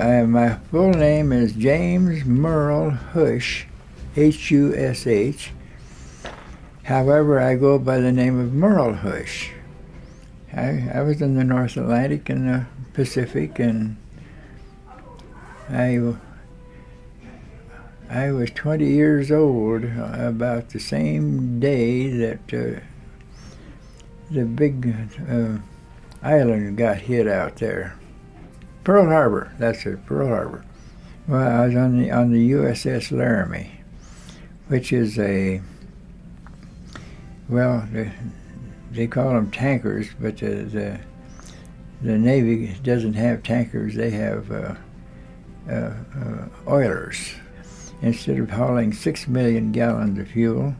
My full name is James Merle Hush, H-U-S-H. However, I go by the name of Merle Hush. I was in the North Atlantic and the Pacific, and I was 20 years old about the same day that the big island got hit out there. Pearl Harbor, that's it, Pearl Harbor. Well, I was on the USS Laramie, which is they call them tankers, but the Navy doesn't have tankers. They have oilers. Instead of hauling 6 million gallons of fuel,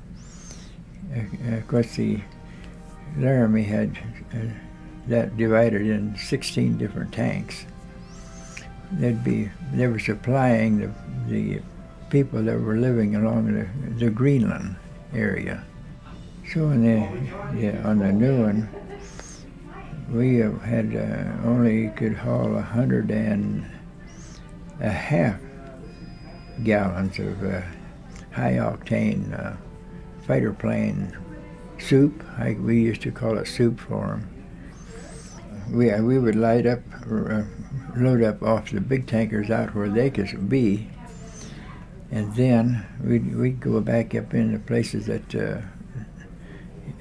of course the Laramie had that divided in 16 different tanks. They were supplying the people that were living along the Greenland area. So on the new one, we had only could haul 100.5 gallons of high-octane fighter plane soup. We used to call it soup for them. We would load up off the big tankers out where they could be, and then we'd go back up into places that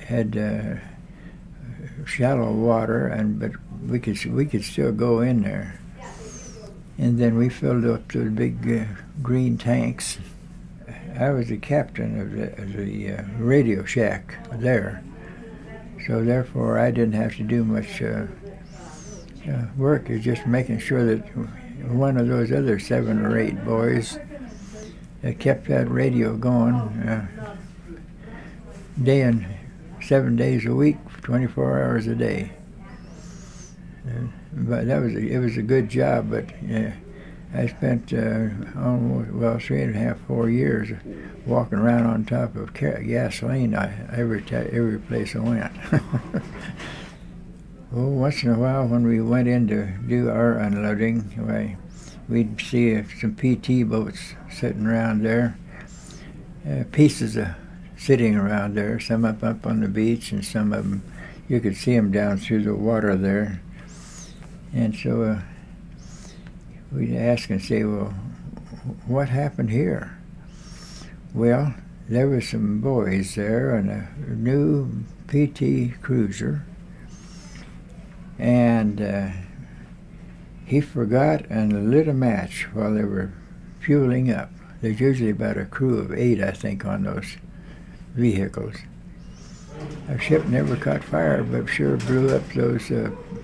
had shallow water, but we could still go in there. And then we filled up the big green tanks. I was the captain of the radio shack there, so therefore I didn't have to do much work. It was just making sure that one of those other 7 or 8 boys kept that radio going 7 days a week, 24 hours a day. But it was a good job. But I spent almost 3.5, 4 years walking around on top of gasoline every place I went. Well, once in a while, when we went in to do our unloading, we'd see some PT boats sitting around there, pieces of sitting around there, some up on the beach, and some of them, you could see them down through the water there. And so we'd ask and say, well, what happened here? Well, there were some boys there on a new PT cruiser, and he forgot and lit a match while they were fueling up. There's usually about a crew of 8, I think, on those vehicles. Our ship never caught fire, but sure blew up those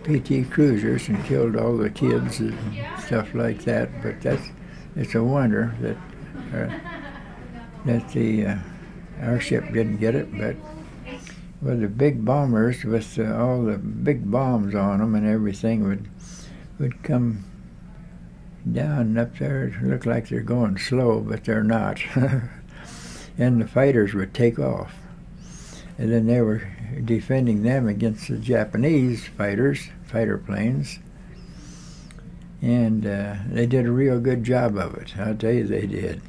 PT cruisers and killed all the kids and stuff like that. But it's a wonder that our ship didn't get it. But well, the big bombers with all the big bombs on them and everything would come down up there. It looked like they're going slow, but they're not. And the fighters would take off. And then they were defending them against the Japanese fighter planes. And they did a real good job of it. I'll tell you, they did.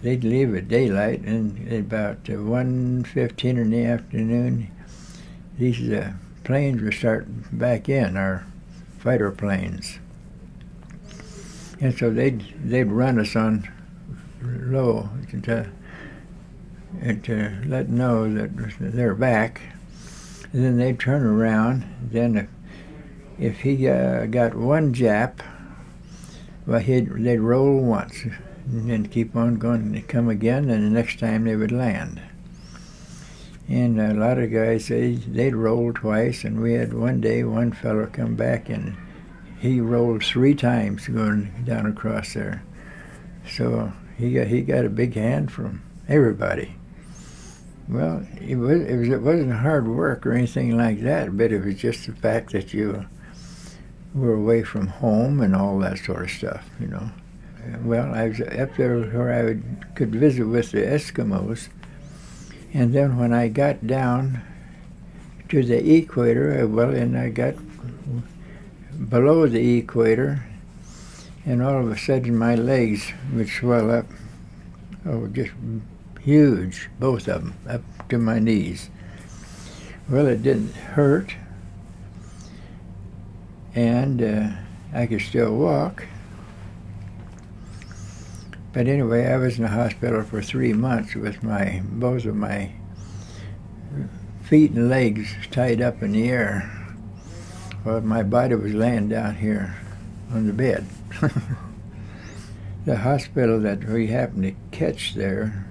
They'd leave at daylight, and at about 1:15 in the afternoon, these planes would start back in, our fighter planes. And so they'd run us on low to let know that they're back. And then they'd turn around. Then if he got one Jap, well, they'd roll once and then keep on going and come again, and the next time they would land. And a lot of guys, they'd roll twice, and we had one day one fellow come back and he rolled 3 times going down across there. So he got a big hand from everybody. Well, it wasn't hard work or anything like that, but it was just the fact that you were away from home and all that sort of stuff, you know. Well, I was up there where I could visit with the Eskimos, and then when I got down to the equator, and I got below the equator, and all of a sudden my legs would swell up, oh, just huge, both of them, up to my knees. Well, it didn't hurt, and I could still walk. But anyway, I was in the hospital for 3 months with both of my feet and legs tied up in the air. Well, my body was laying down here on the bed. The hospital that we happened to catch there,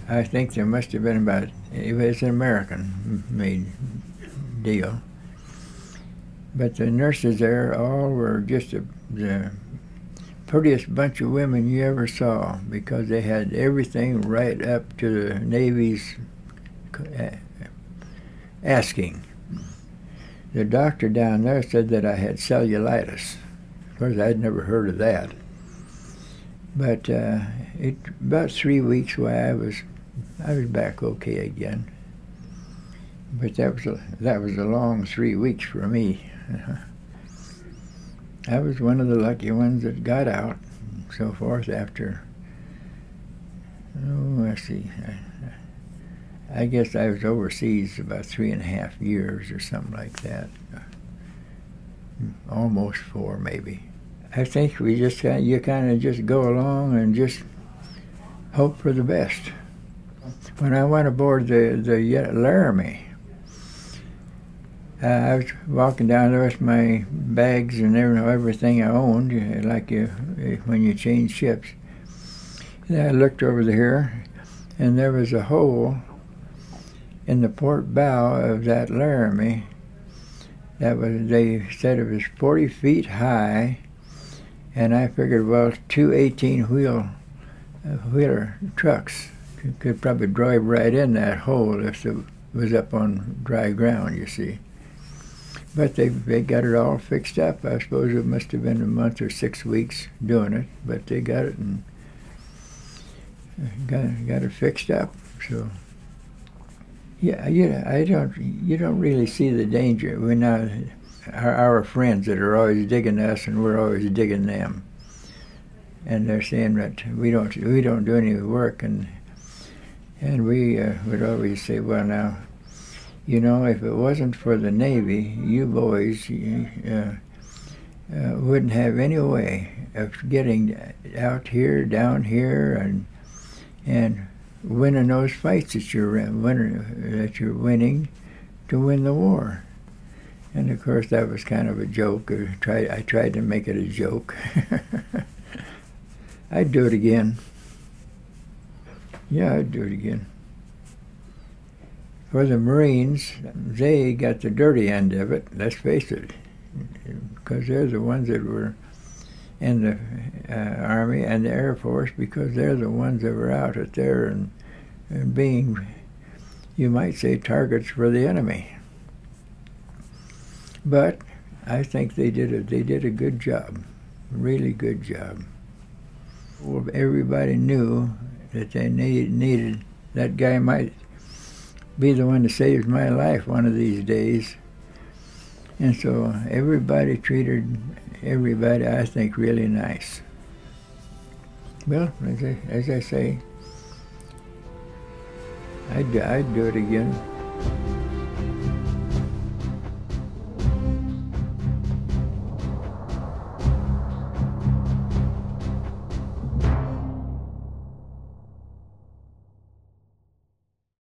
I think there must have been it was an American-made deal. But the nurses there all were just the prettiest bunch of women you ever saw, because they had everything right up to the Navy's asking. The doctor down there said that I had cellulitis. Of course, I'd never heard of that. But about 3 weeks away, I was back okay again. But that was a long 3 weeks for me. I was one of the lucky ones that got out and so forth after, let's see, I guess I was overseas about 3.5 years or something like that. Almost 4, maybe. I think you kind of just go along and just hope for the best. When I went aboard the Laramie, I was walking down there with my bags and everything I owned, like when you change ships. And I looked over here, and there was a hole in the port bow of that Laramie. They said it was 40 feet high, and I figured, well, 2 18-wheeler trucks could probably drive right in that hole if it was up on dry ground, you see. But they got it all fixed up. I suppose it must have been a month or 6 weeks doing it, but they got it and got it fixed up. So yeah, you don't really see the danger when our friends that are always digging us and we're always digging them, and they're saying that we don't do any work, and we would always say, well, now, you know, if it wasn't for the Navy, you boys wouldn't have any way of getting out here, down here, and winning those fights that you're winning to win the war. And of course, that was kind of a joke. I tried to make it a joke. I'd do it again. Yeah, I'd do it again. For the Marines, they got the dirty end of it, let's face it, because they're the ones that were in the Army and the Air Force, because they're the ones that were out there and being, you might say, targets for the enemy. But I think they did a good job, a really good job. Well, everybody knew that they needed, that guy might be the one that saves my life one of these days. And so everybody treated everybody, I think, really nice. Well, as I say, I'd do it again.